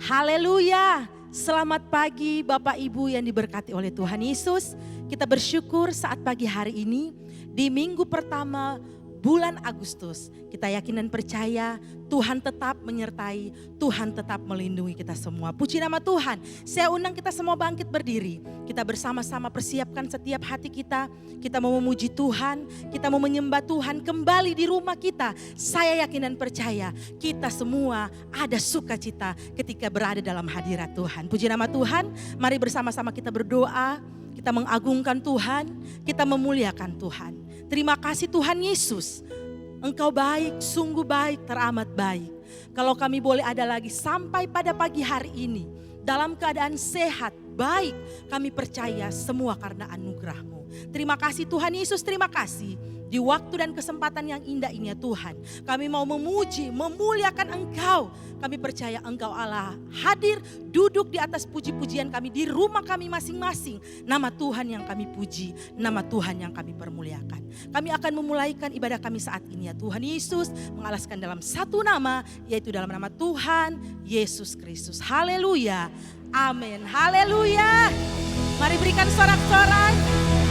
Haleluya. Selamat pagi Bapak Ibu yang diberkati oleh Tuhan Yesus. Kita bersyukur saat pagi hari ini di minggu pertama bulan Agustus. Kita yakin dan percaya Tuhan tetap menyertai, Tuhan tetap melindungi kita semua. Puji nama Tuhan. Saya undang kita semua bangkit berdiri. Kita bersama-sama persiapkan setiap hati kita. Kita mau memuji Tuhan, kita mau menyembah Tuhan kembali di rumah kita. Saya yakin dan percaya kita semua ada sukacita ketika berada dalam hadirat Tuhan. Puji nama Tuhan. Mari bersama-sama kita berdoa. Kita mengagungkan Tuhan, kita memuliakan Tuhan. Terima kasih Tuhan Yesus. Engkau baik, sungguh baik, teramat baik. Kalau kami boleh ada lagi sampai pada pagi hari ini. Dalam keadaan sehat, baik, kami percaya semua karena anugerah-Mu. Terima kasih Tuhan Yesus, terima kasih. Di waktu dan kesempatan yang indah ini ya Tuhan. Kami mau memuji, memuliakan Engkau. Kami percaya Engkau Allah hadir, duduk di atas puji-pujian kami di rumah kami masing-masing. Nama Tuhan yang kami puji, nama Tuhan yang kami permuliakan. Kami akan memulaikan ibadah kami saat ini ya Tuhan Yesus. Mengalaskan dalam satu nama, yaitu dalam nama Tuhan Yesus Kristus. Haleluya, amin, haleluya. Mari berikan sorak-sorai.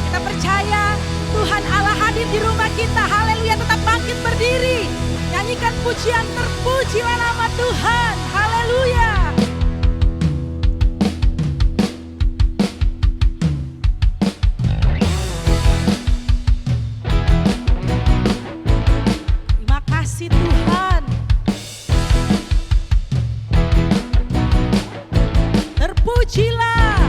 Kita percaya Tuhan Allah hadir di rumah kita. Haleluya, tetap bangkit berdiri. Nyanyikan pujian, terpujilah nama Tuhan. Haleluya. Terima kasih Tuhan. Terpujilah.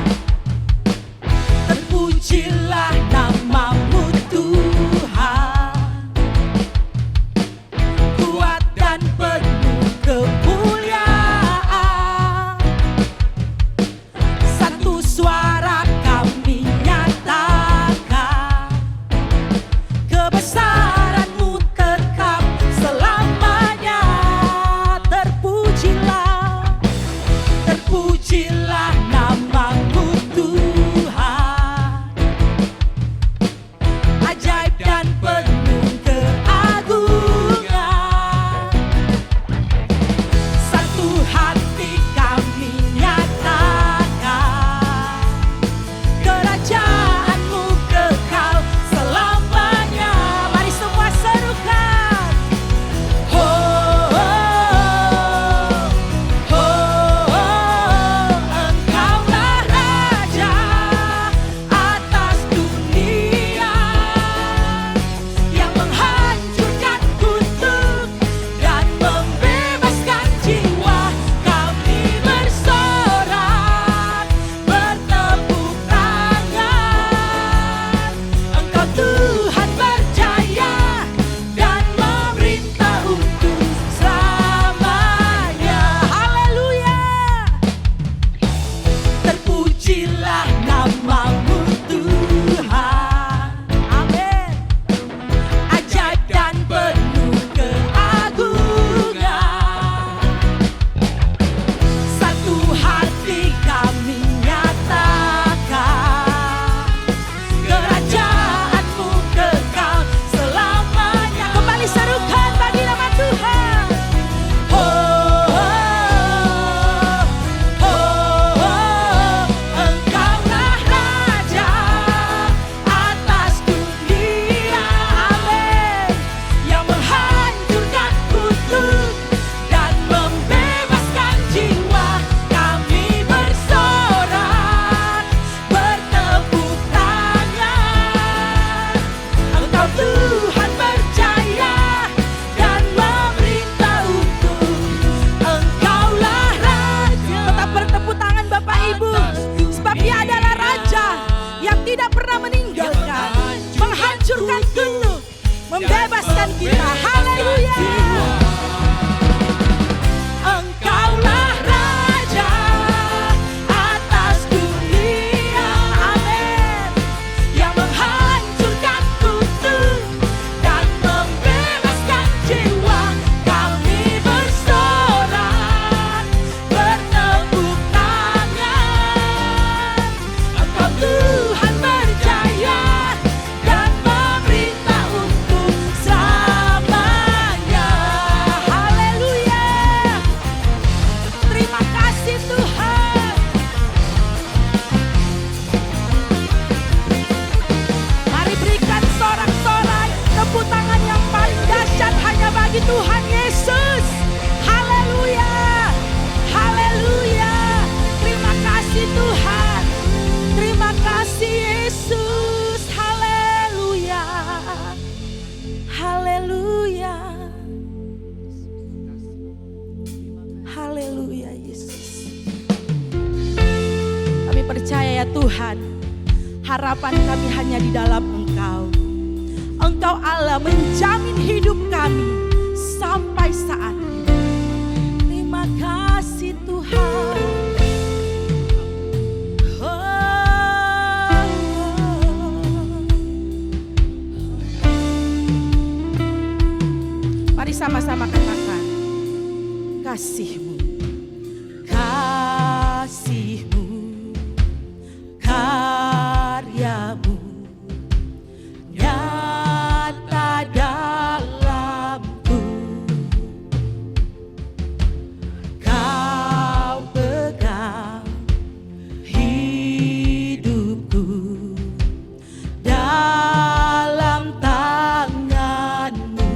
Terpujilah nama-Mu Tuhan, kuat dan penuh kemuliaan. Satu suara kami nyatakan, kebesaran-Mu tetap selamanya. Terpujilah, terpujilah nama Haleluya Yesus. Kami percaya ya Tuhan, harapan kami hanya di dalam Engkau. Engkau Allah menjamin hidup kami sampai saat ini. Terima kasih Tuhan. Mari sama-sama katakan, kasih-Mu, kasih-Mu, karya-Mu nyata dalamku. Kau pegang hidupku dalam tangan-Mu.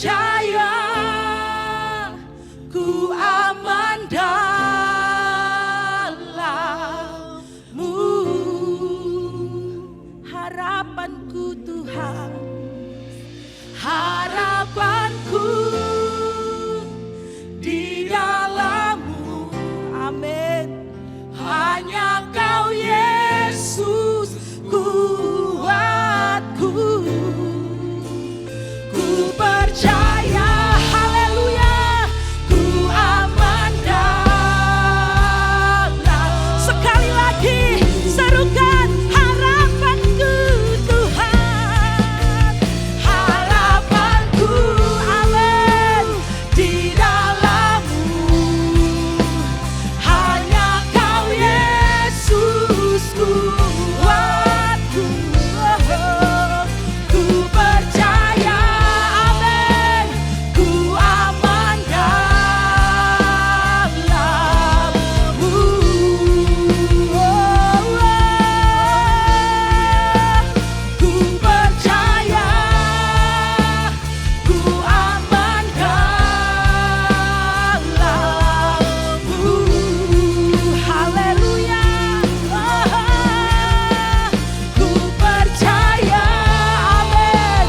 percaya, ku aman dalam-Mu. Harapanku Tuhan, harapanku di dalam-Mu. Amin. Hanya Kau Yesus kuatku. Ku percaya, haleluya, ku aman dalam. Sekali lagi serukan, harapanku Tuhan, harapanku, amin, di dalam-Mu. Hanya Kau Yesus kuatku. Ku percaya, amin, ku aman dalam-Mu. Ku percaya, ku aman dalam-Mu. Haleluya. Ku percaya, amin,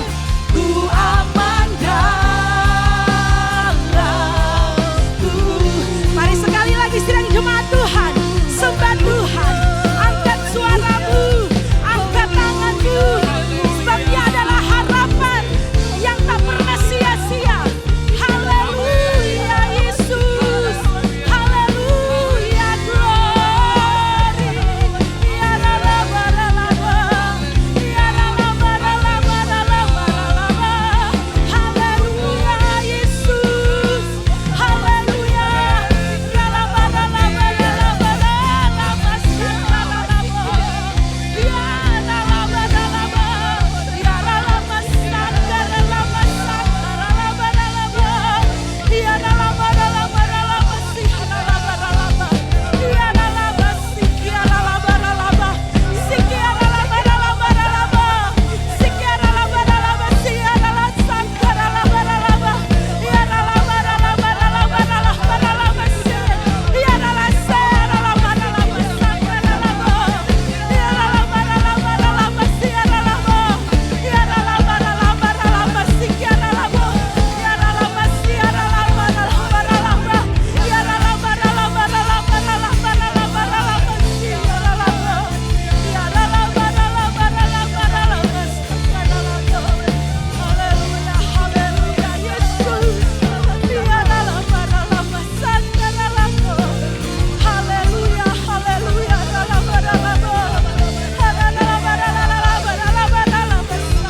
ku aman dalam-Mu. Mari sekali lagi sidang jemaat Tuhan, sembah Tuhan, angkat suaramu, angkat tanganmu, sebab Dia adalah harapan yang tak pernah sia-sia. Haleluya Yesus, haleluya glory. Ya ralaba ralaba, ya ralaba ralaba ralaba ralaba. Haleluya Yesus, haleluya. Ralaba ralaba ralaba ralaba ralaba. Ya ralaba ralaba, ya ralaba ralaba ralaba ralaba. Ya ralaba ralaba ralaba si ralaba ralaba. Ya ralaba si ralaba ralaba. Si ralaba ralaba ralaba. Si ralaba ralaba si ralaba ralaba ralaba. Ya ralaba ralaba ralaba ralaba ralaba si. Ya ralaba ralaba ralaba ralaba. Ya ralaba ralaba ralaba si ralaba. Ya ralaba ralaba ralaba si ralaba. Ya ralaba si ralaba ralaba ralaba. Ya ralaba ralaba ralaba ralaba ralaba ralaba si ralaba. Ya ralaba ralaba ralaba ralaba si ralaba. Haleluya, haleluya Yesus. Ya ralaba ralaba si ralaba. Haleluya, haleluya ralaba ralaba. Ralaba ralaba ralaba ralaba si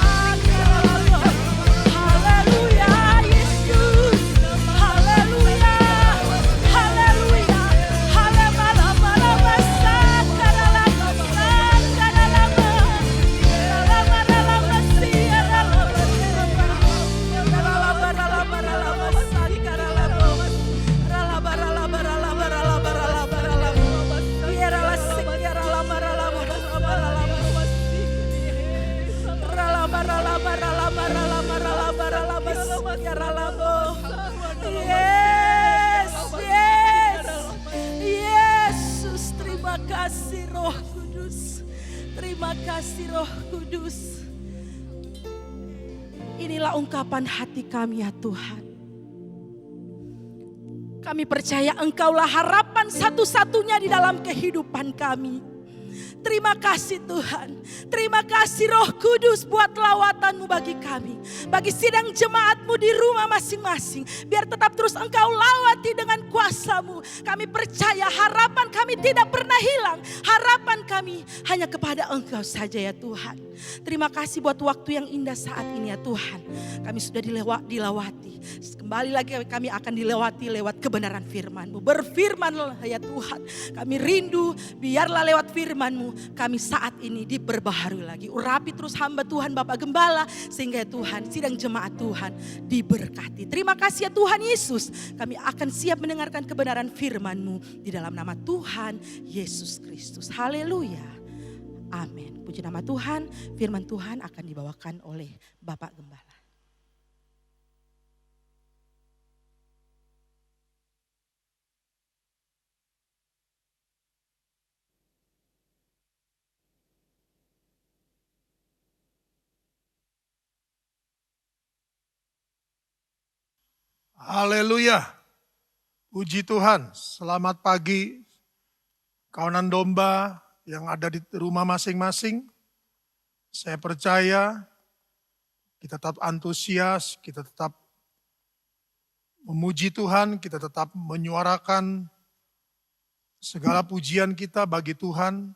ralaba. Haleluya Yesus. Haleluya, haleluya. Halaba ralaba ralaba si ralaba. Ralaba ralaba si ralaba. Ralaba ralaba ralaba si ralaba. Ralaba ralaba ralaba ralaba ralaba ralaba. Ya ralaba si ralaba ralaba ralaba ralaba. Ralaba ralaba ralaba ralaba ralaba ralaba si ralaba. Yes, yes. Yesus, terima kasih Roh Kudus. Terima kasih Roh Kudus. Inilah ungkapan hati kami ya Tuhan. Kami percaya Engkaulah harapan satu-satunya di dalam kehidupan kami. Terima kasih Tuhan. Terima kasih Roh Kudus buat lawatan-Mu bagi kami. Bagi sidang jemaat-Mu di rumah masing-masing. Biar tetap terus Engkau lawati dengan kuasa-Mu. Kami percaya harapan kami tidak pernah hilang. Harapan kami hanya kepada Engkau saja ya Tuhan. Terima kasih buat waktu yang indah saat ini ya Tuhan. Kami sudah dilawati. Kembali lagi kami akan dilewati lewat kebenaran firman-Mu. Berfirmanlah ya Tuhan. Kami rindu biarlah lewat firman-Mu kami saat ini diperbaharui lagi. Urapi terus hamba Tuhan Bapak Gembala. Sehingga ya Tuhan sidang jemaat Tuhan diberkati. Terima kasih ya Tuhan Yesus. Kami akan siap mendengarkan kebenaran firman-Mu. Di dalam nama Tuhan Yesus Kristus. Haleluya. Amin. Puji nama Tuhan. Firman Tuhan akan dibawakan oleh Bapak Gembala. Haleluya. Puji Tuhan. Selamat pagi kawanan domba yang ada di rumah masing-masing. Saya percaya kita tetap antusias, kita tetap memuji Tuhan, kita tetap menyuarakan segala pujian kita bagi Tuhan,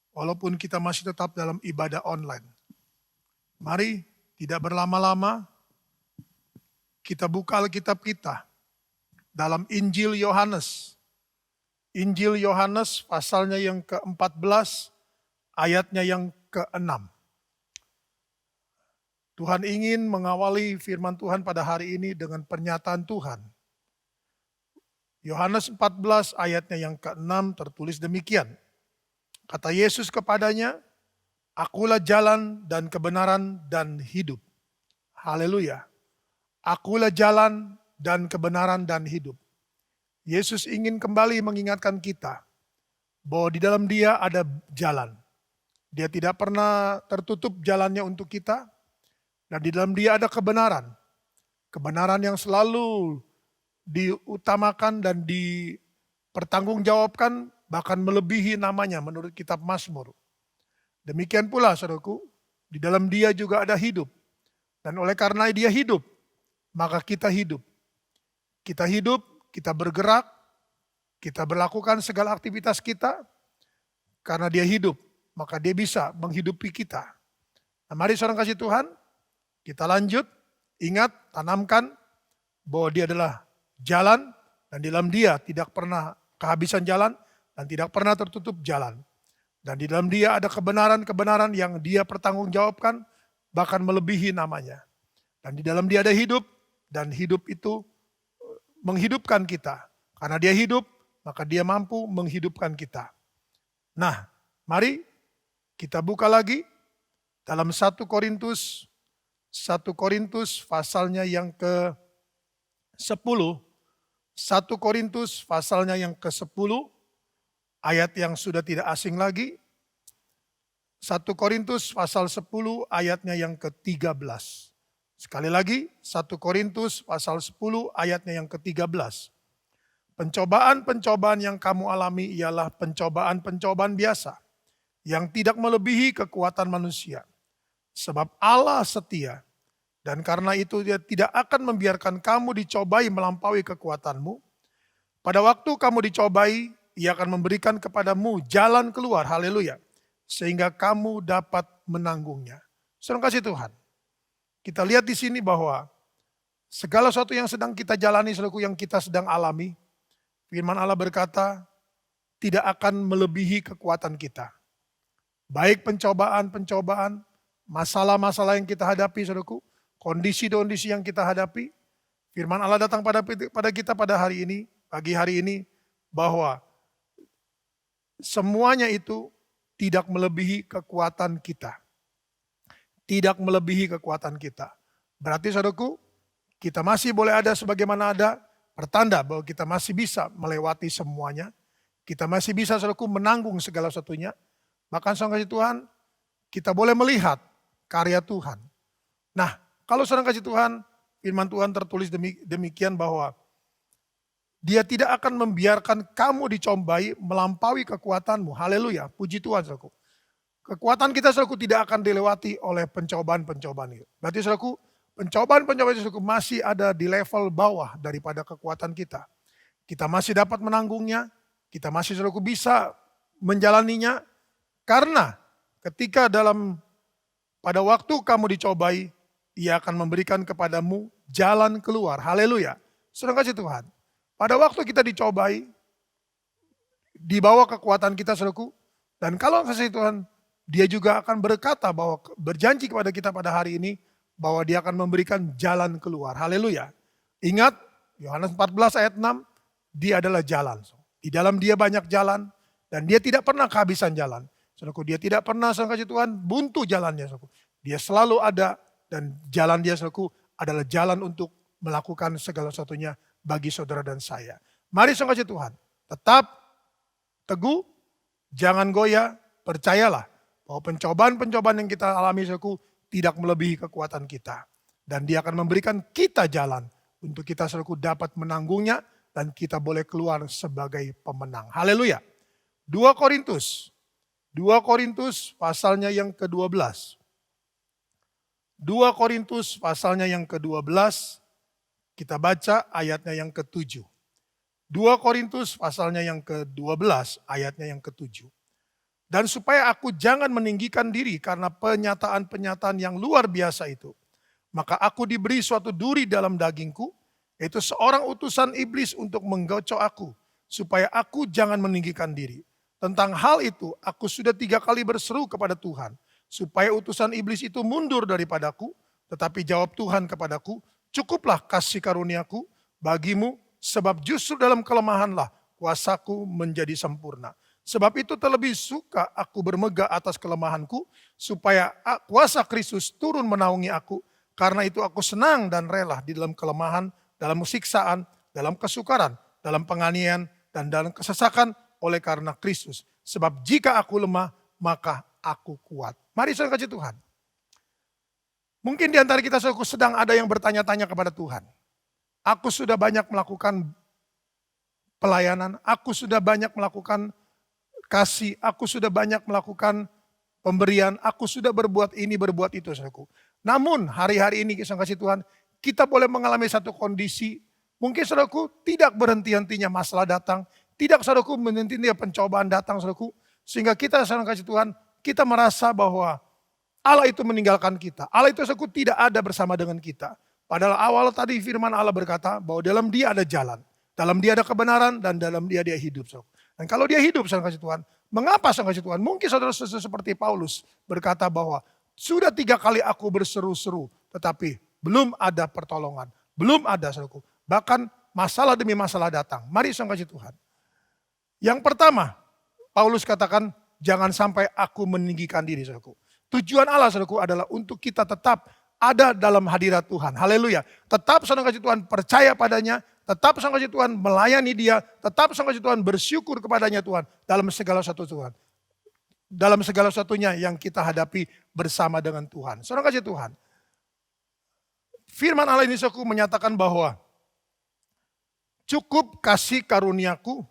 walaupun kita masih tetap dalam ibadah online. Mari tidak berlama-lama, kita buka Alkitab kita dalam Injil Yohanes. Injil Yohanes pasalnya yang ke-14, ayatnya yang ke-6. Tuhan ingin mengawali firman Tuhan pada hari ini dengan pernyataan Tuhan. Yohanes 14 ayatnya yang ke-6 tertulis demikian. Kata Yesus kepadanya, "Akulah jalan dan kebenaran dan hidup." Haleluya. Akulah jalan dan kebenaran dan hidup. Yesus ingin kembali mengingatkan kita bahwa di dalam Dia ada jalan. Dia tidak pernah tertutup jalannya untuk kita. Dan di dalam Dia ada kebenaran. Kebenaran yang selalu diutamakan dan dipertanggungjawabkan, bahkan melebihi namanya menurut kitab Mazmur. Demikian pula saudaraku, di dalam Dia juga ada hidup. Dan oleh karena Dia hidup, maka kita hidup. Kita hidup, kita bergerak, kita berlakukan segala aktivitas kita. Karena Dia hidup, maka Dia bisa menghidupi kita. Nah, mari saudara kasih Tuhan, kita lanjut. Ingat, tanamkan bahwa Dia adalah jalan, dan di dalam Dia tidak pernah kehabisan jalan, dan tidak pernah tertutup jalan. Dan di dalam Dia ada kebenaran-kebenaran yang Dia pertanggungjawabkan, bahkan melebihi namanya. Dan di dalam Dia ada hidup, dan hidup itu menghidupkan kita. Karena Dia hidup, maka Dia mampu menghidupkan kita. Nah, mari kita buka lagi dalam 1 Korintus pasalnya yang ke-10. 1 Korintus pasalnya yang ke-10, ayat yang sudah tidak asing lagi. 1 Korintus pasal 10 ayatnya yang ke-13. Sekali lagi, 1 Korintus pasal 10 ayatnya yang ke-13. Pencobaan-pencobaan yang kamu alami ialah pencobaan-pencobaan biasa, yang tidak melebihi kekuatan manusia. Sebab Allah setia, dan karena itu Dia tidak akan membiarkan kamu dicobai melampaui kekuatanmu. Pada waktu kamu dicobai, Ia akan memberikan kepadamu jalan keluar, haleluya, sehingga kamu dapat menanggungnya. Saudara kasih Tuhan, kita lihat di sini bahwa segala sesuatu yang sedang kita jalani, saudaraku, yang kita sedang alami, firman Allah berkata, tidak akan melebihi kekuatan kita. Baik pencobaan-pencobaan, masalah-masalah yang kita hadapi, saudaraku, kondisi-kondisi yang kita hadapi, firman Allah datang pada kita pada hari ini, pagi hari ini, bahwa semuanya itu tidak melebihi kekuatan kita. Tidak melebihi kekuatan kita. Berarti saudaraku, kita masih boleh ada sebagaimana ada, pertanda bahwa kita masih bisa melewati semuanya. Kita masih bisa saudaraku menanggung segala sesuatunya. Bahkan saudara kasih Tuhan, kita boleh melihat karya Tuhan. Nah, kalau saudara kasih Tuhan, firman Tuhan tertulis demikian bahwa Dia tidak akan membiarkan kamu dicobai melampaui kekuatanmu. Haleluya, puji Tuhan saudaraku. Kekuatan kita saudaraku tidak akan dilewati oleh pencobaan-pencobaan itu. Berarti saudaraku, pencobaan-pencobaan itu saudaraku masih ada di level bawah daripada kekuatan kita. Kita masih dapat menanggungnya, kita masih saudaraku bisa menjalaninya. Karena ketika pada waktu kamu dicobai, Ia akan memberikan kepadamu jalan keluar. Haleluya. Saudara kasih Tuhan. Pada waktu kita dicobai, di bawah kekuatan kita saudaraku, dan kalau kasih Tuhan, Dia juga akan berkata bahwa berjanji kepada kita pada hari ini bahwa Dia akan memberikan jalan keluar. Haleluya. Ingat Yohanes 14 ayat 6, Dia adalah jalan. Di dalam Dia banyak jalan dan Dia tidak pernah kehabisan jalan. Saudaraku, Dia tidak pernah saudara kasih Tuhan buntu jalannya. Saudaraku. Dia selalu ada dan jalan Dia saudaraku adalah jalan untuk melakukan segala sesuatunya bagi saudara dan saya. Mari saudara kasih Tuhan, tetap teguh, jangan goyah, percayalah bahwa pencobaan-pencobaan yang kita alami saudaraku tidak melebihi kekuatan kita. Dan Dia akan memberikan kita jalan untuk kita saudaraku dapat menanggungnya dan kita boleh keluar sebagai pemenang. Haleluya. 2 Korintus pasalnya yang ke-12. 2 Korintus pasalnya yang ke-12, kita baca ayatnya yang ke-7. 2 Korintus pasalnya yang ke-12 ayatnya yang ke-7. Dan supaya aku jangan meninggikan diri karena penyataan-penyataan yang luar biasa itu, maka aku diberi suatu duri dalam dagingku, yaitu seorang utusan iblis untuk menggocok aku, supaya aku jangan meninggikan diri. Tentang hal itu aku sudah 3 kali berseru kepada Tuhan, supaya utusan iblis itu mundur daripadaku, tetapi jawab Tuhan kepadaku, cukuplah kasih karuniaku bagimu, sebab justru dalam kelemahanlah kuasaku menjadi sempurna. Sebab itu terlebih suka aku bermegah atas kelemahanku, supaya kuasa Kristus turun menaungi aku. Karena itu aku senang dan rela di dalam kelemahan, dalam siksaan, dalam kesukaran, dalam penganiayaan, dan dalam kesesakan oleh karena Kristus. Sebab jika aku lemah, maka aku kuat. Mari saudara kasih Tuhan. Mungkin di antara kita sedang ada yang bertanya-tanya kepada Tuhan. Aku sudah banyak melakukan pelayanan, aku sudah banyak melakukan kasih, aku sudah banyak melakukan pemberian, aku sudah berbuat ini, berbuat itu, saudaraku. Namun hari-hari ini kisah kasih Tuhan, kita boleh mengalami satu kondisi, mungkin saudaraku tidak berhenti-hentinya masalah datang, tidak saudaraku berhenti-hentinya pencobaan datang, saudaraku. Sehingga kita saudara kasih Tuhan, kita merasa bahwa Allah itu meninggalkan kita. Allah itu saudaraku tidak ada bersama dengan kita. Padahal awal tadi firman Allah berkata bahwa dalam dia ada jalan. Dalam dia ada kebenaran dan dalam dia hidup. Dan kalau dia hidup saudara kasih Tuhan, mengapa saudara kasih Tuhan? Mungkin saudara seperti Paulus berkata bahwa sudah 3 kali aku berseru-seru tetapi belum ada pertolongan. Belum ada saudaraku. Bahkan masalah demi masalah datang. Mari saudara kasih Tuhan. Yang pertama, Paulus katakan jangan sampai aku meninggikan diri saudaraku. Tujuan Allah saudaraku adalah untuk kita tetap ada dalam hadirat Tuhan. Haleluya. Tetap saudara kasih Tuhan percaya padanya. Tetap saudara kasih Tuhan melayani dia. Tetap saudara kasih Tuhan bersyukur kepadanya Tuhan. Dalam segala satu Tuhan. Dalam segala satunya yang kita hadapi bersama dengan Tuhan. Saudara kasih Tuhan. Firman Allah ini saudaraku menyatakan bahwa cukup kasih karuniaku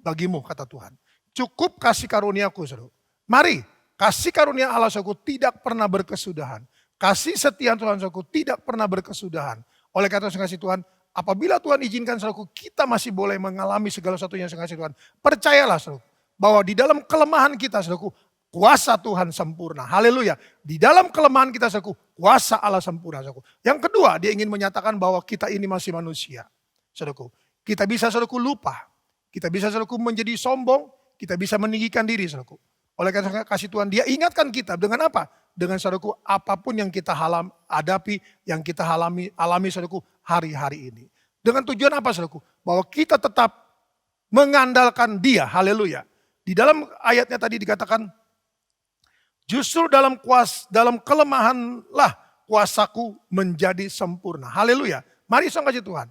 bagimu kata Tuhan. Cukup kasih karuniaku saudara. Mari kasih karunia Allah saudaraku tidak pernah berkesudahan. Kasih setia Tuhan saudaraku tidak pernah berkesudahan. Oleh karena itu kasih Tuhan, apabila Tuhan izinkan saudaraku kita masih boleh mengalami segala sesuatunya kasih Tuhan. Percayalah saudaraku bahwa di dalam kelemahan kita saudaraku kuasa Tuhan sempurna. Haleluya. Di dalam kelemahan kita saudaraku kuasa Allah sempurna saudaraku. Yang kedua dia ingin menyatakan bahwa kita ini masih manusia. Saudaraku, kita bisa saudaraku lupa. Kita bisa saudaraku menjadi sombong, kita bisa meninggikan diri saudaraku. Oleh karena kasih Tuhan dia ingatkan kita dengan apa? Dengan saudaraku apapun yang kita hadapi, yang kita alami saudaraku hari-hari ini. Dengan tujuan apa saudaraku? Bahwa kita tetap mengandalkan dia, haleluya. Di dalam ayatnya tadi dikatakan, justru dalam kelemahanlah kuasaku menjadi sempurna. Haleluya. Mari saudara kasih Tuhan.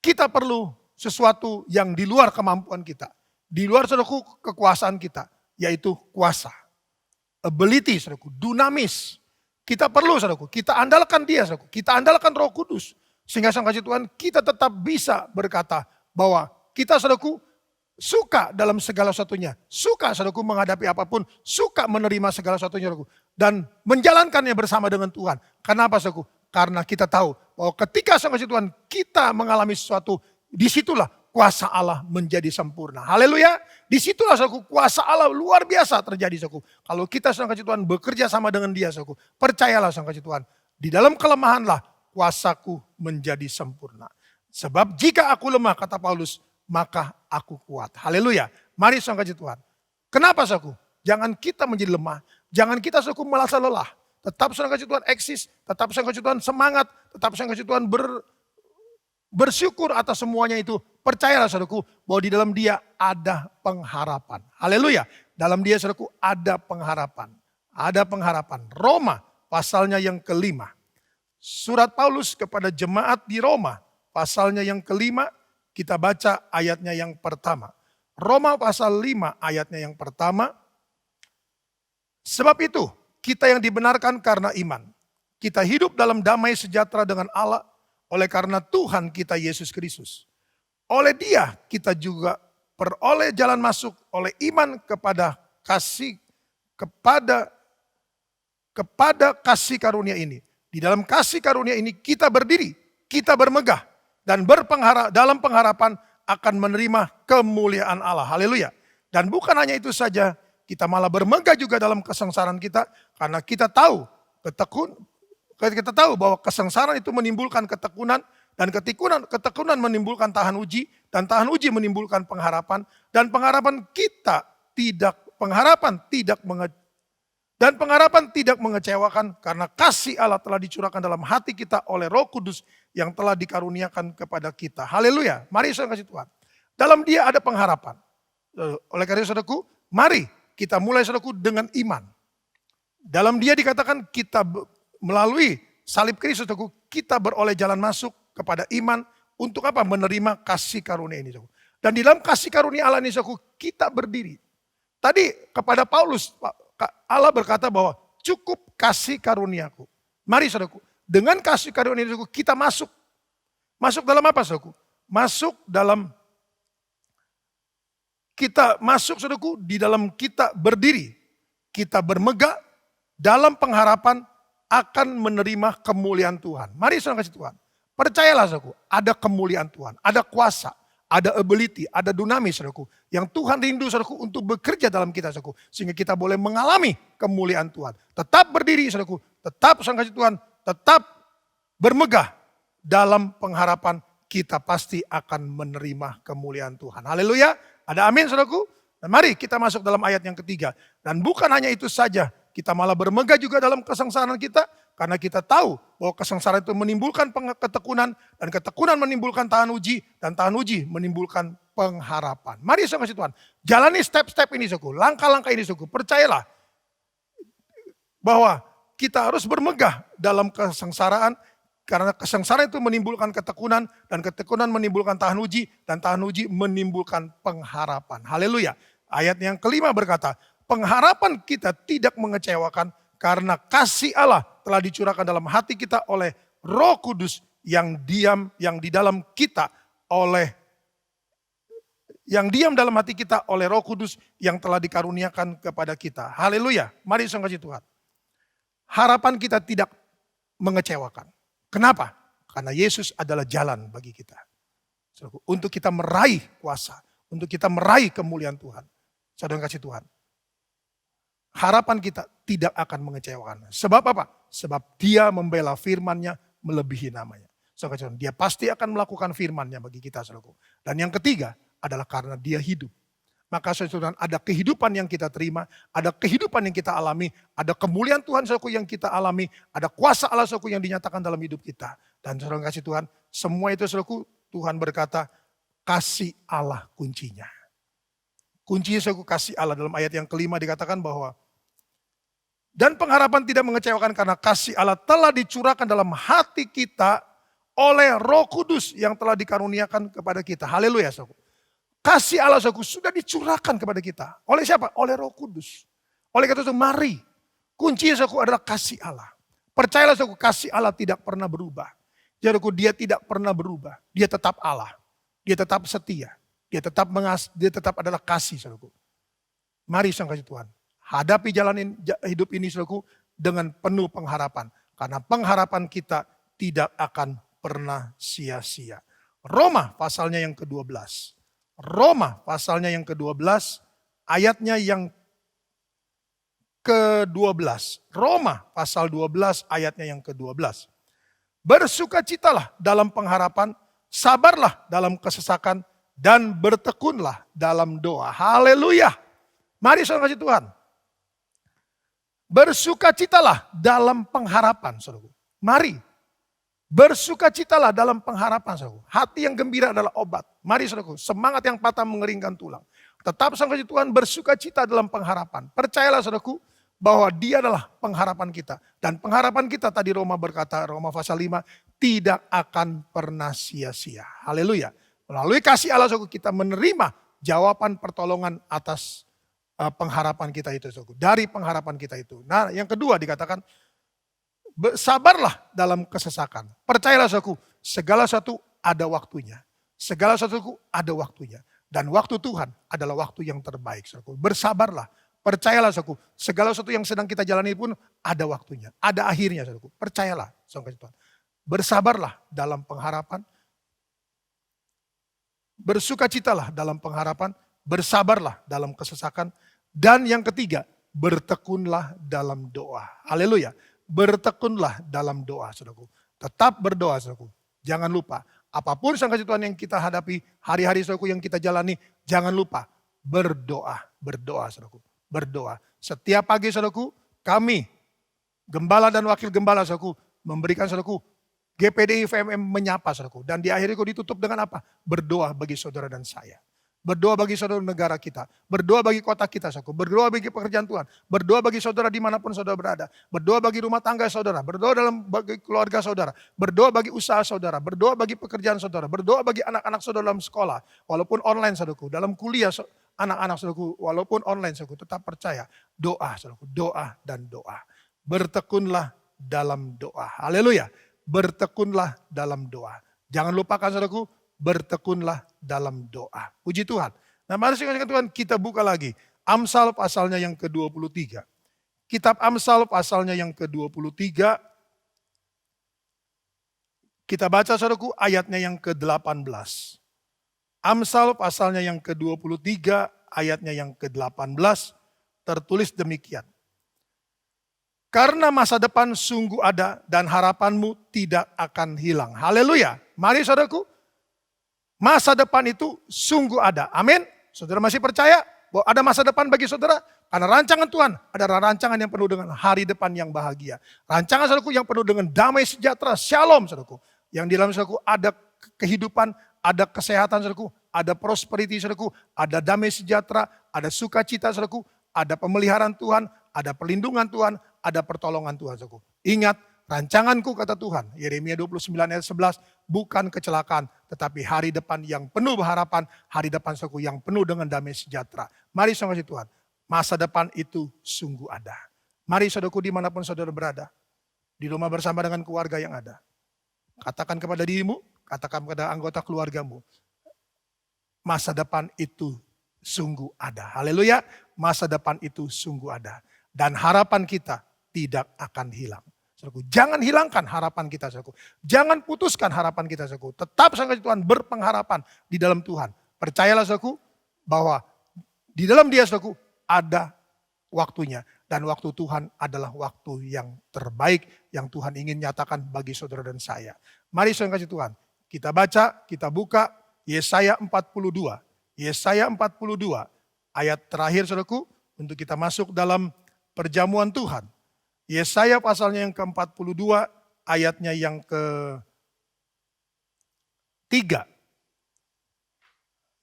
Kita perlu sesuatu yang di luar kemampuan kita. Di luar saudaraku kekuasaan kita, yaitu kuasa. Ability saudaraku, dunamis. Kita perlu saudaraku, kita andalkan dia saudaraku, kita andalkan Roh Kudus. Sehingga sang kasih Tuhan kita tetap bisa berkata bahwa kita saudaraku suka dalam segala sesuatunya. Suka saudaraku menghadapi apapun, suka menerima segala sesuatunya saudaraku. Dan menjalankannya bersama dengan Tuhan. Kenapa saudaraku? Karena kita tahu bahwa ketika sang kasih Tuhan kita mengalami sesuatu, disitulah kuasa Allah menjadi sempurna. Haleluya. Disitulah saudaraku kuasa Allah luar biasa terjadi saudaraku. Kalau kita sang kasih Tuhan bekerja sama dengan dia saudaraku. Percayalah sang kasih Tuhan. Di dalam kelemahanlah kuasaku menjadi sempurna. Sebab jika aku lemah kata Paulus maka aku kuat. Haleluya. Mari sang kasih Tuhan. Kenapa saudaraku? Jangan kita menjadi lemah. Jangan kita saudaraku merasa lelah. Tetap sang kasih Tuhan eksis. Tetap sang kasih Tuhan semangat. Tetap sang kasih Tuhan bersyukur atas semuanya itu. Percayalah saudaraku bahwa di dalam dia ada pengharapan. Haleluya. Dalam dia saudaraku ada pengharapan. Ada pengharapan. Roma pasalnya yang ke-5. Surat Paulus kepada jemaat di Roma pasalnya yang ke-5. Kita baca ayatnya yang pertama. Roma pasal 5 ayatnya yang pertama. Sebab itu kita yang dibenarkan karena iman. Kita hidup dalam damai sejahtera dengan Allah oleh karena Tuhan kita Yesus Kristus. Oleh Dia kita juga peroleh jalan masuk oleh iman kepada kasih kepada kasih karunia ini. Di dalam kasih karunia ini kita berdiri, kita bermegah dan dalam pengharapan akan menerima kemuliaan Allah. Haleluya. Dan bukan hanya itu saja, kita malah bermegah juga dalam kesengsaraan kita karena kita tahu bahwa kesengsaraan itu menimbulkan ketekunan, dan ketekunan menimbulkan tahan uji, dan tahan uji menimbulkan pengharapan, dan pengharapan tidak mengecewakan karena kasih Allah telah dicurahkan dalam hati kita oleh Roh Kudus yang telah dikaruniakan kepada kita. Haleluya. Mari saudara kasih Tuhan. Dalam Dia ada pengharapan. Oleh karena itu saudaraku, mari kita mulai saudaraku dengan iman. Dalam Dia dikatakan kita melalui salib Kristus, kita beroleh jalan masuk kepada iman untuk apa? Menerima kasih karunia ini. Dan di dalam kasih karunia Allah ini kita berdiri. Tadi kepada Paulus, Allah berkata bahwa cukup kasih karuniaku. Mari saudaraku, dengan kasih karunia ini kita masuk. Masuk dalam apa saudaraku? Saudaraku, di dalam kita berdiri. Kita bermegah dalam pengharapan akan menerima kemuliaan Tuhan. Mari saudara kasih Tuhan. Percayalah saudaraku, ada kemuliaan Tuhan, ada kuasa, ada ability, ada dunamis saudaraku. Yang Tuhan rindu saudaraku untuk bekerja dalam kita saudaraku. Sehingga kita boleh mengalami kemuliaan Tuhan. Tetap berdiri saudaraku, tetap saudara kasih Tuhan, tetap bermegah dalam pengharapan kita pasti akan menerima kemuliaan Tuhan. Haleluya. Ada amin saudaraku. Dan mari kita masuk dalam ayat yang ketiga. Dan bukan hanya itu saja, kita malah bermegah juga dalam kesengsaraan kita. Karena kita tahu bahwa kesengsaraan itu menimbulkan ketekunan. Dan ketekunan menimbulkan tahan uji. Dan tahan uji menimbulkan pengharapan. Mari saudara kasih Tuhan. Jalani step-step ini saudaraku. Langkah-langkah ini saudaraku. Percayalah bahwa kita harus bermegah dalam kesengsaraan. Karena kesengsaraan itu menimbulkan ketekunan. Dan ketekunan menimbulkan tahan uji. Dan tahan uji menimbulkan pengharapan. Haleluya. Ayat yang kelima berkata, pengharapan kita tidak mengecewakan karena kasih Allah telah dicurahkan dalam hati kita oleh Roh Kudus yang diam dalam hati kita oleh Roh Kudus yang telah dikaruniakan kepada kita. Haleluya. Mari saudara kasih Tuhan. Harapan kita tidak mengecewakan. Kenapa? Karena Yesus adalah jalan bagi kita. Untuk kita meraih kuasa, untuk kita meraih kemuliaan Tuhan. Saudara kasih Tuhan. Harapan kita tidak akan mengecewakan. Sebab apa? Sebab Dia membela firman-Nya melebihi namanya. Saudara, Dia pasti akan melakukan firman-Nya bagi kita, saudaraku. Dan yang ketiga adalah karena Dia hidup. Maka saudara, ada kehidupan yang kita terima, ada kehidupan yang kita alami, ada kemuliaan Tuhan saudaraku yang kita alami, ada kuasa Allah saudaraku yang dinyatakan dalam hidup kita. Dan saudara kasih Tuhan, semua itu saudaraku, Tuhan berkata, kasih Allah kuncinya. Kuncinya saudaraku kasih Allah. Dalam ayat yang kelima dikatakan bahwa dan pengharapan tidak mengecewakan karena kasih Allah telah dicurahkan dalam hati kita oleh Roh Kudus yang telah dikaruniakan kepada kita. Haleluya saudaraku. Kasih Allah saudaraku sudah dicurahkan kepada kita. Oleh siapa? Oleh Roh Kudus. Oleh karena itu mari. Kuncinya saudaraku adalah kasih Allah. Percayalah saudaraku, kasih Allah tidak pernah berubah. Saudaraku, Dia tidak pernah berubah. Dia tetap Allah. Dia tetap setia. Dia tetap adalah kasih saudaraku. Mari saudara kasih Tuhan. Hadapi jalan hidup ini saudaraku dengan penuh pengharapan. Karena pengharapan kita tidak akan pernah sia-sia. Roma pasalnya yang ke-12. Roma pasalnya yang ke-12 ayatnya yang ke-12. Roma pasal 12 ayatnya yang ke-12. Bersukacitalah dalam pengharapan, sabarlah dalam kesesakan, dan bertekunlah dalam doa. Haleluya. Mari saudara kasih Tuhan. Bersukacitalah dalam pengharapan, saudaraku. Mari. Bersukacitalah dalam pengharapan, saudaraku. Hati yang gembira adalah obat. Mari saudaraku, semangat yang patah mengeringkan tulang. Tetap saudara kasih Tuhan bersukacita dalam pengharapan. Percayalah saudaraku bahwa Dia adalah pengharapan kita. Dan pengharapan kita tadi Roma berkata, Roma pasal 5, tidak akan pernah sia-sia. Haleluya. Melalui kasih Allah saudaraku kita menerima jawaban pertolongan atas pengharapan kita itu, saudaraku. Dari pengharapan kita itu. Nah, yang kedua dikatakan sabarlah dalam kesesakan. Percayalah saudaraku, segala sesuatu ada waktunya. Segala sesuatu ada waktunya. Dan waktu Tuhan adalah waktu yang terbaik. Saudaraku. Bersabarlah, percayalah saudaraku. Segala sesuatu yang sedang kita jalani pun ada waktunya. Ada akhirnya saudaraku. Percayalah saudara Tuhan. Bersabarlah dalam pengharapan. Bersukacitalah dalam pengharapan. Bersabarlah dalam kesesakan. Dan yang ketiga, bertekunlah dalam doa. Haleluya. Bertekunlah dalam doa, saudaraku. Tetap berdoa, saudaraku. Jangan lupa, apapun sangka Tuhan yang kita hadapi, hari-hari saudaraku yang kita jalani, jangan lupa berdoa. Berdoa, saudaraku. Berdoa. Setiap pagi, saudaraku, kami, gembala dan wakil gembala, saudaraku, memberikan, saudaraku, GPDI VMM menyapa, saudaraku. Dan di akhir itu ditutup dengan apa? Berdoa bagi saudara dan saya. Berdoa bagi saudara negara kita. Berdoa bagi kota kita, saudaraku. Berdoa bagi pekerjaan Tuhan. Berdoa bagi saudara dimanapun saudara berada. Berdoa bagi rumah tangga saudara. Berdoa bagi keluarga saudara. Berdoa bagi usaha saudara. Berdoa bagi pekerjaan saudara. Berdoa bagi anak-anak saudara dalam sekolah. Walaupun online, saudaraku. Dalam kuliah anak-anak saudaraku. Walaupun online, saudaraku. Tetap percaya. Doa, saudaraku. Doa dan doa. Bertekunlah dalam doa. Haleluya. Bertekunlah dalam doa. Jangan lupakan, saudaraku. Bertekunlah dalam doa. Puji Tuhan. Nah, mari Tuhan kita buka lagi. Amsal pasalnya yang ke-23. Kitab Amsal pasalnya yang ke-23. Kita baca saudaraku ayatnya yang ke-18. Amsal pasalnya yang ke-23 ayatnya yang ke-18 tertulis demikian. Karena masa depan sungguh ada dan harapanmu tidak akan hilang. Haleluya. Mari saudaraku. Masa depan itu sungguh ada. Amin. Saudara masih percaya bahwa ada masa depan bagi saudara? Karena rancangan Tuhan adalah rancangan yang penuh dengan hari depan yang bahagia. Rancangan saudaraku yang penuh dengan damai sejahtera. Shalom saudaraku. Yang di dalam saudaraku ada kehidupan, ada kesehatan saudaraku, ada prosperity saudaraku, ada damai sejahtera, ada sukacita saudaraku, ada pemeliharaan Tuhan, ada perlindungan Tuhan, ada pertolongan Tuhan saudaraku. Ingat, rancanganku kata Tuhan, Yeremia 29 ayat 11, bukan kecelakaan, tetapi hari depan yang penuh harapan, hari depan saudaraku yang penuh dengan damai sejahtera. Mari saudara Tuhan, masa depan itu sungguh ada. Mari saudaraku dimanapun saudara berada, di rumah bersama dengan keluarga yang ada. Katakan kepada dirimu, katakan kepada anggota keluargamu, masa depan itu sungguh ada. Haleluya, masa depan itu sungguh ada. Dan harapan kita tidak akan hilang. Saudaraku, jangan hilangkan harapan kita, saudaraku. Jangan putuskan harapan kita, saudaraku. Tetap sangat Tuhan berpengharapan di dalam Tuhan. Percayalah, saudaraku, bahwa di dalam Dia, saudaraku, ada waktunya. Dan waktu Tuhan adalah waktu yang terbaik yang Tuhan ingin nyatakan bagi saudara dan saya. Mari saudara kasih Tuhan. Kita baca, kita buka Yesaya 42. Yesaya 42 ayat terakhir saudaraku untuk kita masuk dalam perjamuan Tuhan. Yesaya pasalnya yang ke-42 ayatnya yang ke-3.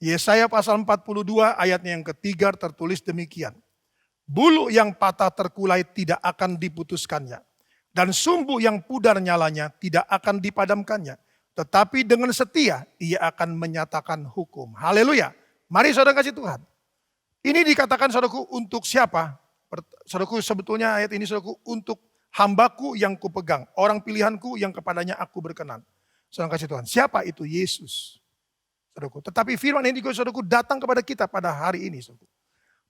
Yesaya pasal 42 ayatnya yang ke-3 tertulis demikian. Bulu yang patah terkulai tidak akan diputuskannya. Dan sumbu yang pudar nyalanya tidak akan dipadamkannya. Tetapi dengan setia ia akan menyatakan hukum. Haleluya. Mari saudara kasih Tuhan. Ini dikatakan saudaraku untuk siapa? Saudaraku sebetulnya ayat ini saudaraku untuk hambaku yang kupegang. Orang pilihanku yang kepadanya aku berkenan. Saudara kasih Tuhan. Siapa itu? Yesus. Saudaraku. Tetapi firman ini juga saudaraku datang kepada kita pada hari ini. Saudaraku.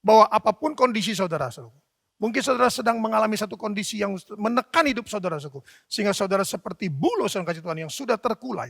Bahwa apapun kondisi saudara. Saudaraku. Mungkin saudara sedang mengalami satu kondisi yang menekan hidup saudara. Saudaraku. Sehingga saudara seperti bulu saudara kasih Tuhan yang sudah terkulai.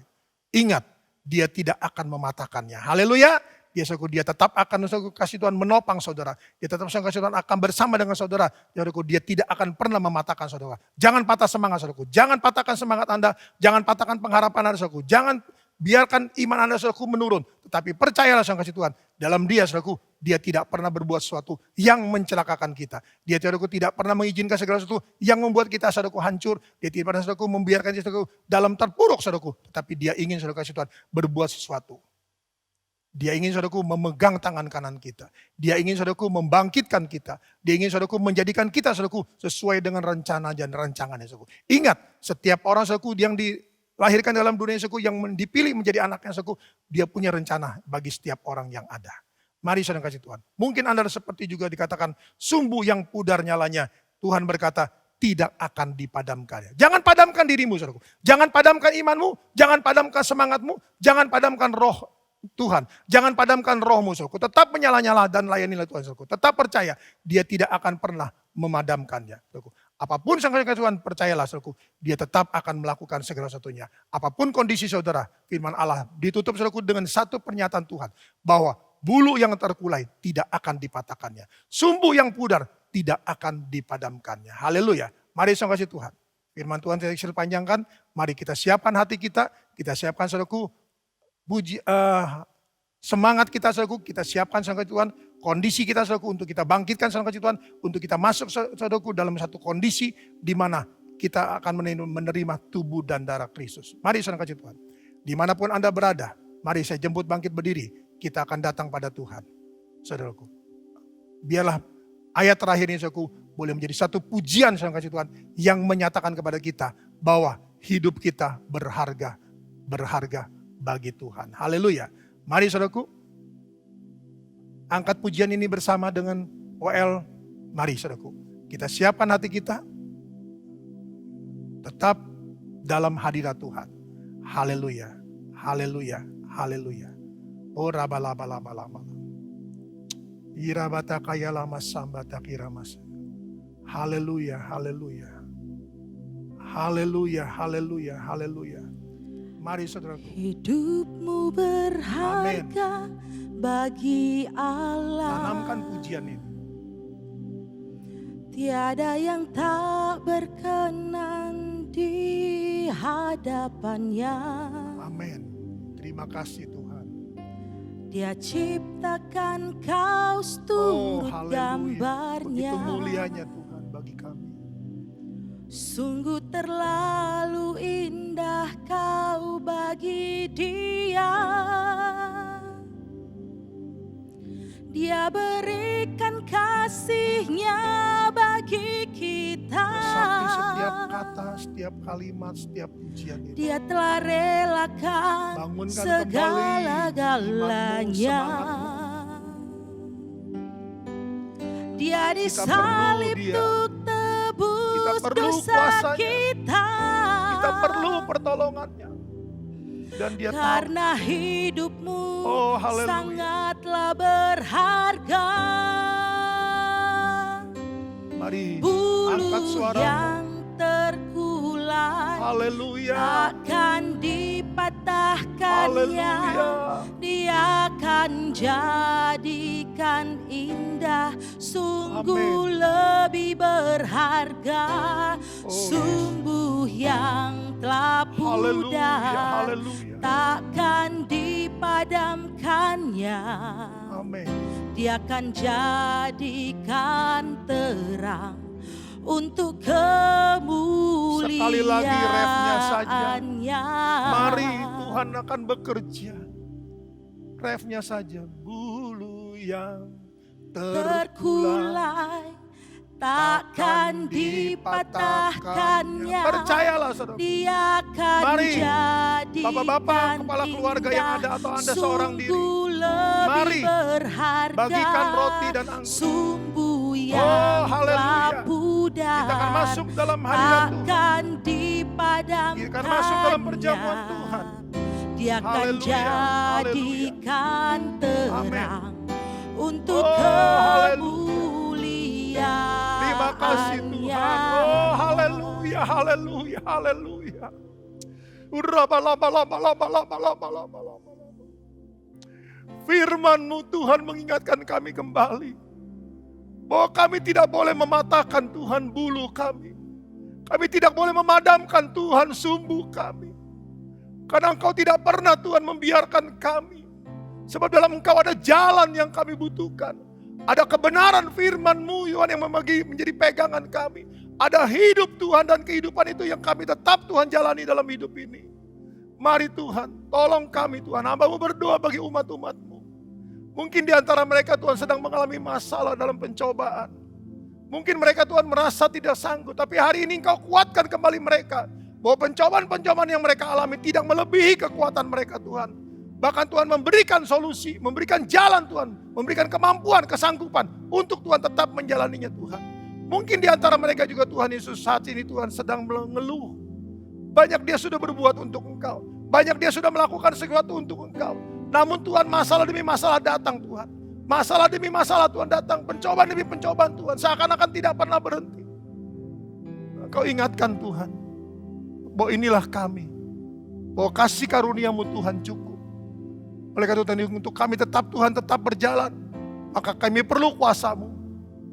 Ingat, dia tidak akan mematahkannya. Haleluya. Dia tetap akan kasih Tuhan menopang saudara. Dia tetap kasih Tuhan akan bersama dengan saudara. Dia tidak akan pernah mematahkan saudara. Jangan patah semangat saudaraku. Jangan patahkan semangat Anda. Jangan patahkan pengharapan Anda saudaraku. Jangan biarkan iman Anda saudaraku menurun. Tetapi percayalah saudara kasih Tuhan. Dalam dia saudaraku. Dia tidak pernah berbuat sesuatu yang mencelakakan kita. Dia saudaraku tidak pernah mengizinkan segala sesuatu yang membuat kita saudaraku hancur. Dia tidak pernah saudaraku membiarkan saudaraku dalam terpuruk saudaraku. Tetapi dia ingin saudara kasih Tuhan berbuat sesuatu. Dia ingin saudaraku memegang tangan kanan kita. Dia ingin saudaraku membangkitkan kita. Dia ingin saudaraku menjadikan kita saudaraku sesuai dengan rencana dan rancangannya saudaraku. Ingat, setiap orang saudaraku yang dilahirkan dalam dunia saudaraku yang dipilih menjadi anaknya saudaraku, dia punya rencana bagi setiap orang yang ada. Mari saudara kasih Tuhan. Mungkin Anda seperti juga dikatakan sumbu yang pudar nyalanya. Tuhan berkata, tidak akan dipadamkannya. Jangan padamkan dirimu, saudaraku. Jangan padamkan imanmu, jangan padamkan semangatmu, jangan padamkan roh Tuhan. Jangan padamkan rohmu, saudaraku. Tetap menyala-nyala dan layanilah Tuhan, saudaraku. Tetap percaya, dia tidak akan pernah memadamkannya, saudaraku. Apapun sang Tuhan, percayalah, saudaraku, dia tetap akan melakukan segala sesuatunya. Apapun kondisi saudara, firman Allah ditutup, saudaraku, dengan satu pernyataan Tuhan, bahwa bulu yang terkulai tidak akan dipatahkannya. Sumbu yang pudar tidak akan dipadamkannya. Haleluya. Mari sang kasih Tuhan. Firman Tuhan saya panjangkan. Mari kita siapkan hati kita siapkan, saudaraku, semangat kita, saudaraku, kita siapkan sang kasih Tuhan. Kondisi kita, saudaraku, untuk kita bangkitkan sang kasih Tuhan. Untuk kita masuk, saudaraku, dalam satu kondisi di mana kita akan menerima tubuh dan darah Kristus. Mari sang kasih Tuhan. Dimanapun Anda berada, mari saya jemput bangkit berdiri. Kita akan datang pada Tuhan, saudaraku. Biarlah ayat terakhir ini, saudaraku, boleh menjadi satu pujian sang kasih Tuhan yang menyatakan kepada kita bahwa hidup kita berharga bagi Tuhan. Haleluya. Mari, saudaraku, angkat pujian ini bersama dengan OL. Mari, saudaraku, kita siapkan hati kita tetap dalam hadirat Tuhan. Haleluya, haleluya, haleluya. Oh rabalabalabalabala. Irabata kaya lama sambata kiramas. Haleluya, haleluya. Haleluya, haleluya, haleluya. Mari, saudaraku. Hidupmu berharga bagi Allah. Tanamkan pujian ini. Tiada yang tak berkenan di hadapannya. Amin. Terima kasih Tuhan. Dia ciptakan kaus turut gambarnya. Begitu mulianya Tuhan bagi kami. Sungguh terlalu indah kau bagi dia. Dia berikan kasihnya bagi kita. Sakti setiap kata, setiap kalimat, setiap pujian ini. Dia telah relakan Bangunkan segala-galanya. Dia disalib untuk tebus dosa kita. Kita perlu pertolongannya. Dan dia karena hidupmu haleluya, sangatlah berharga. Mari bulu angkat suara yang terkulai, haleluya, akan dipatahkannya. Haleluya. Dia akan jadikan indah, sungguh Amin. lebih berharga. Sumbu yang telah pudar, haleluya, takkan dipadamkannya. Amin. Dia akan jadikan terang untuk kemuliaannya. Sekali lagi refnya saja. Mari Tuhan akan bekerja. Refnya saja. Bulu yang terkulai, takkan dipatahkannya. Percayalah, saudara. Dia akan Mari, jadikan bapak-bapak, kepala keluarga yang ada atau Anda seorang diri. Mari, bagikan roti dan anggur. Sumbu yang telah pudar, Kita akan masuk dalam hadirat Tuhan. akan dipadamkannya. Kita akan masuk dalam perjamuan Tuhan. Dia akan jadikan terang untuk kemuliaan. Terima kasih Tuhan. Oh haleluya, haleluya, haleluya. Firman-Mu Tuhan mengingatkan kami kembali bahwa kami tidak boleh mematahkan Tuhan bulu kami. Kami tidak boleh memadamkan Tuhan sumbu kami. Karena Engkau tidak pernah Tuhan membiarkan kami. Sebab dalam Engkau ada jalan yang kami butuhkan. Ada kebenaran firman-Mu Tuhan yang menjadi pegangan kami. Ada hidup Tuhan dan kehidupan itu yang kami tetap Tuhan jalani dalam hidup ini. Mari Tuhan, tolong kami Tuhan. Hamba-Mu berdoa bagi umat-umat-Mu. Mungkin di antara mereka Tuhan sedang mengalami masalah dalam pencobaan. Mungkin mereka Tuhan merasa tidak sanggup. Tapi hari ini Engkau kuatkan kembali mereka. Bahwa pencobaan-pencobaan yang mereka alami tidak melebihi kekuatan mereka Tuhan. Bahkan Tuhan memberikan solusi, memberikan jalan Tuhan. Memberikan kemampuan, kesanggupan untuk Tuhan tetap menjalaninya Tuhan. Mungkin di antara mereka juga Tuhan Yesus saat ini Tuhan sedang mengeluh. Banyak dia sudah berbuat untuk Engkau. Banyak dia sudah melakukan sesuatu untuk Engkau. Namun Tuhan, masalah demi masalah datang Tuhan. Masalah demi masalah Tuhan datang. Pencobaan demi pencobaan Tuhan. Seakan-akan tidak pernah berhenti. Engkau ingatkan Tuhan, bahwa inilah kami. Bahwa kasih karunia-Mu Tuhan cukup. Oleh karena itu untuk kami tetap Tuhan tetap berjalan. Maka kami perlu kuasa-Mu.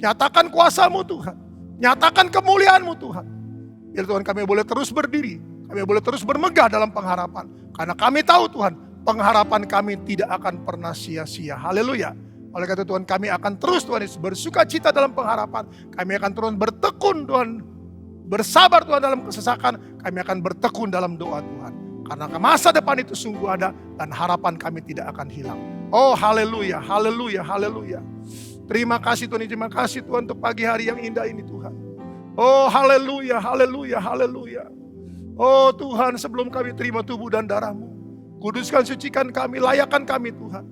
Nyatakan kuasa-Mu Tuhan. Nyatakan kemuliaan-Mu Tuhan. Biar Tuhan kami boleh terus berdiri. Kami boleh terus bermegah dalam pengharapan. Karena kami tahu Tuhan, pengharapan kami tidak akan pernah sia-sia. Haleluya. Oleh karena Tuhan, kami akan terus Tuhan Yesus bersuka cita dalam pengharapan. Kami akan terus bertekun Tuhan. Bersabar Tuhan dalam kesesakan. Kami akan bertekun dalam doa Tuhan. Karena masa depan itu sungguh ada dan harapan kami tidak akan hilang. Oh haleluya, haleluya, haleluya. Terima kasih Tuhan, terima kasih Tuhan untuk pagi hari yang indah ini Tuhan. Oh haleluya, haleluya, haleluya. Oh Tuhan, sebelum kami terima tubuh dan darah-Mu, kuduskan, sucikan kami, layakkan kami Tuhan.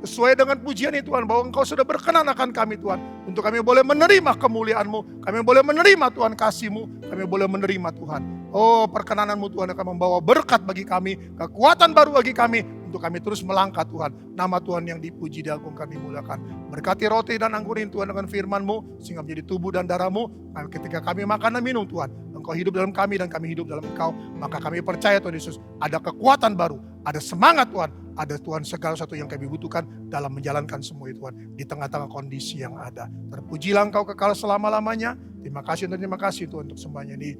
Sesuai dengan pujian itu Tuhan, bahwa Engkau sudah berkenan akan kami Tuhan. Untuk kami boleh menerima kemuliaan-Mu, kami boleh menerima Tuhan kasih-Mu, kami boleh menerima Tuhan. Oh perkenanan-Mu Tuhan akan membawa berkat bagi kami, kekuatan baru bagi kami, untuk kami terus melangkah Tuhan. Nama Tuhan yang dipuji, diagungkan, dimuliakan. Berkati roti dan anggur ini Tuhan dengan firman-Mu, sehingga menjadi tubuh dan darah-Mu. Ketika kami makan dan minum Tuhan, Engkau hidup dalam kami dan kami hidup dalam Engkau. Maka kami percaya Tuhan Yesus, ada kekuatan baru, ada semangat Tuhan, ada Tuhan segala sesuatu yang kami butuhkan dalam menjalankan semua itu Tuhan. Di tengah-tengah kondisi yang ada. Terpujilah Engkau kekal selama-lamanya. Terima kasih dan terima kasih Tuhan untuk semuanya ini.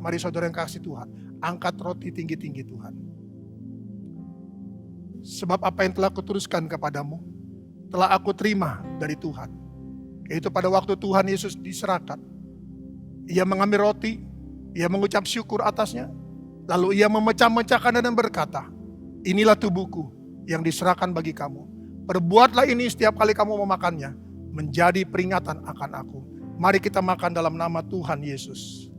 Mari saudara yang kasih Tuhan, angkat roti tinggi-tinggi Tuhan. Sebab apa yang telah kuteruskan kepadamu, telah aku terima dari Tuhan. Yaitu pada waktu Tuhan Yesus diserahkan, Ia mengambil roti, Ia mengucap syukur atasnya, lalu Ia memecah-mecahkan dan berkata, inilah tubuhku yang diserahkan bagi kamu. Perbuatlah ini setiap kali kamu memakannya, menjadi peringatan akan aku. Mari kita makan dalam nama Tuhan Yesus.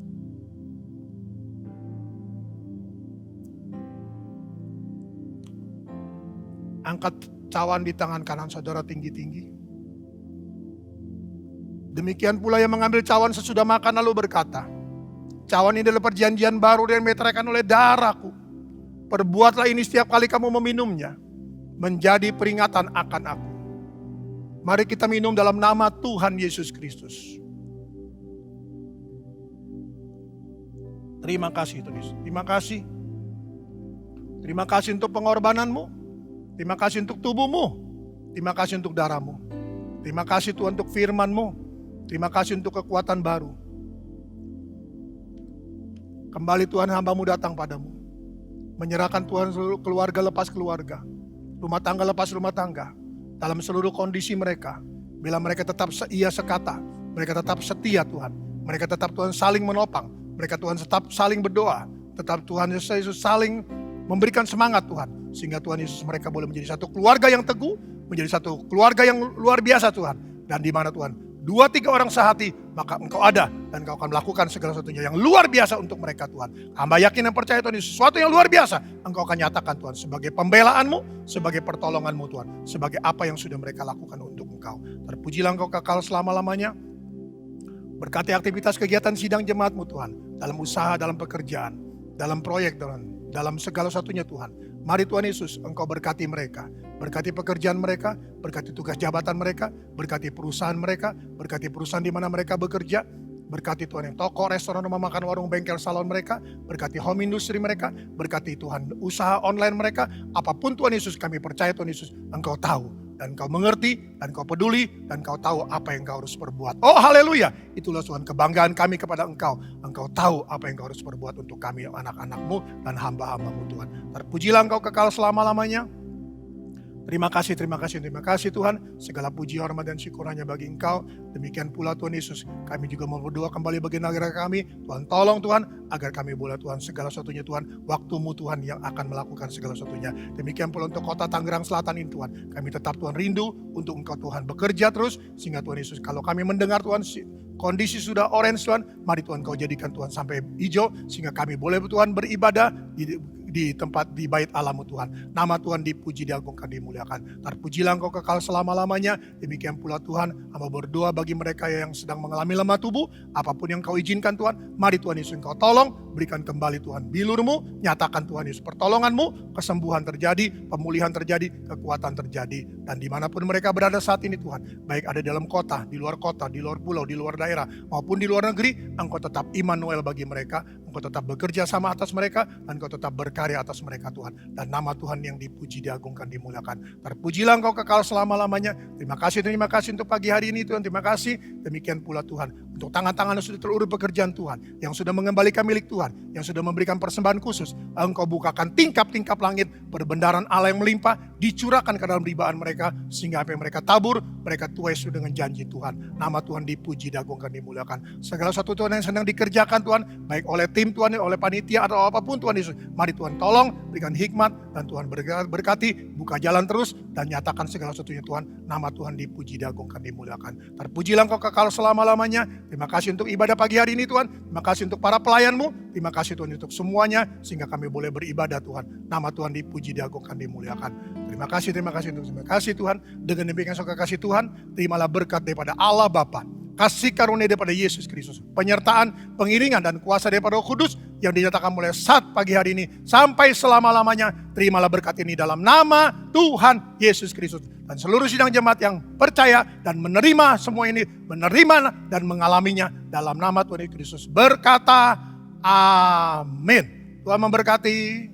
Angkat cawan di tangan kanan saudara tinggi-tinggi. Demikian pula yang mengambil cawan sesudah makan lalu berkata, cawan ini adalah perjanjian baru yang dimeteraikan oleh darahku. Perbuatlah ini setiap kali kamu meminumnya, menjadi peringatan akan aku. Mari kita minum dalam nama Tuhan Yesus Kristus. Terima kasih Tuhan Yesus. Terima kasih. Terima kasih untuk pengorbananmu. Terima kasih untuk tubuhmu. Terima kasih untuk darahmu. Terima kasih Tuhan untuk firman-Mu. Terima kasih untuk kekuatan baru. Kembali Tuhan, hamba-Mu datang padamu. Menyerahkan Tuhan seluruh keluarga lepas keluarga. Rumah tangga lepas rumah tangga. Dalam seluruh kondisi mereka. Bila mereka tetap seia sekata. Mereka tetap setia Tuhan. Mereka tetap Tuhan saling menopang. Mereka Tuhan tetap saling berdoa. Tetap Tuhan Yesus saling memberikan semangat Tuhan. Sehingga Tuhan Yesus mereka boleh menjadi satu keluarga yang teguh. Menjadi satu keluarga yang luar biasa Tuhan. Dan di mana Tuhan 2-3 orang sehati, maka Engkau ada. Dan Engkau akan melakukan segala sesuatunya yang luar biasa untuk mereka Tuhan. Hamba yakin dan percaya Tuhan Yesus, sesuatu yang luar biasa Engkau akan nyatakan Tuhan. Sebagai pembelaanmu, sebagai pertolonganmu Tuhan. Sebagai apa yang sudah mereka lakukan untuk Engkau. Terpujilah Engkau kekal selama-lamanya. Berkati aktivitas kegiatan sidang jemaatmu Tuhan. Dalam usaha, dalam pekerjaan, dalam proyek Tuhan. Dalam segala satunya Tuhan. Mari Tuhan Yesus, Engkau berkati mereka. Berkati pekerjaan mereka, berkati tugas jabatan mereka, berkati perusahaan mereka, berkati perusahaan di mana mereka bekerja. Berkati Tuhan yang toko, restoran, rumah makan, warung, bengkel, salon mereka. Berkati home industry mereka. Berkati Tuhan usaha online mereka. Apapun Tuhan Yesus, kami percaya Tuhan Yesus, Engkau tahu. Dan Engkau mengerti, dan Engkau peduli, dan Engkau tahu apa yang Engkau harus perbuat. Oh haleluya, itulah Tuhan kebanggaan kami kepada Engkau. Engkau tahu apa yang Engkau harus perbuat untuk kami, anak-anak-Mu dan hamba-hamba-Mu Tuhan. Terpujilah Engkau kekal selama-lamanya. Terima kasih, terima kasih, terima kasih Tuhan. Segala puji, hormat dan syukur hanya bagi Engkau. Demikian pula Tuhan Yesus, kami juga mau berdoa kembali bagi negara kami. Tuhan tolong Tuhan, agar kami boleh Tuhan segala sesuatunya Tuhan. Waktu-Mu Tuhan yang akan melakukan segala sesuatunya. Demikian pula untuk kota Tangerang Selatan ini Tuhan. Kami tetap Tuhan rindu untuk Engkau Tuhan bekerja terus. Sehingga Tuhan Yesus, kalau kami mendengar Tuhan kondisi sudah orange Tuhan, mari Tuhan Kau jadikan Tuhan sampai hijau. Sehingga kami boleh Tuhan beribadah di tempat di bait Allah-Mu Tuhan. Nama Tuhan dipuji, diagungkan, dimuliakan. Terpujilah Engkau kekal selama-lamanya. Demikian pula Tuhan, hamba berdoa bagi mereka yang sedang mengalami lemah tubuh, apapun yang Kau izinkan Tuhan, mari Tuhan Yesus Engkau tolong, berikan kembali Tuhan bilur-Mu, nyatakan Tuhan Yesus pertolongan-Mu, kesembuhan terjadi, pemulihan terjadi, kekuatan terjadi. Dan dimanapun mereka berada saat ini Tuhan, baik ada dalam kota, di luar pulau, di luar daerah, maupun di luar negeri, Engkau tetap Immanuel bagi mereka, Engkau tetap bekerja sama atas mereka, dan Engkau tetap berkarya atas mereka Tuhan. Dan nama Tuhan yang dipuji, diagungkan, dimuliakan. Terpujilah Engkau kekal selama-lamanya. Terima kasih untuk pagi hari ini Tuhan, terima kasih. Demikian pula Tuhan, untuk tangan-tangan yang sudah terurut pekerjaan Tuhan, yang sudah mengembalikan milik Tuhan, yang sudah memberikan persembahan khusus, Engkau bukakan tingkap-tingkap langit, perbendaharaan Allah yang melimpah, dicurahkan ke dalam ribaan mereka, sehingga apa yang mereka tabur, mereka tuai dengan janji Tuhan. Nama Tuhan dipuji, diagungkan, dimuliakan. Segala sesuatu Tuhan yang sedang dikerjakan Tuhan, baik oleh tim Tuhan, oleh panitia atau apapun Tuhan Yesus, mari Tuhan tolong, berikan hikmat, dan Tuhan berkati, buka jalan terus, dan nyatakan segala sesuatunya Tuhan. Nama Tuhan dipuji, diagungkan, dimuliakan. Terpujilah Engkau kekal selama-lamanya. Terima kasih untuk ibadah pagi hari ini Tuhan, terima kasih untuk para pelayan-Mu, terima kasih Tuhan untuk semuanya, sehingga kami boleh beribadah Tuhan. Nama Tuhan dipuji, diagungkan, dimuliakan. Terima kasih Tuhan. Dengan demikian suka kasih Tuhan, terimalah berkat daripada Allah Bapa, kasih karunia daripada Yesus Kristus, penyertaan, pengiringan, dan kuasa daripada Roh Kudus yang dinyatakan mulai saat pagi hari ini sampai selama-lamanya. Terimalah berkat ini dalam nama Tuhan Yesus Kristus. Dan seluruh sidang jemaat yang percaya dan menerima semua ini, menerima dan mengalaminya dalam nama Tuhan Yesus Kristus berkata, amin. Tuhan memberkati.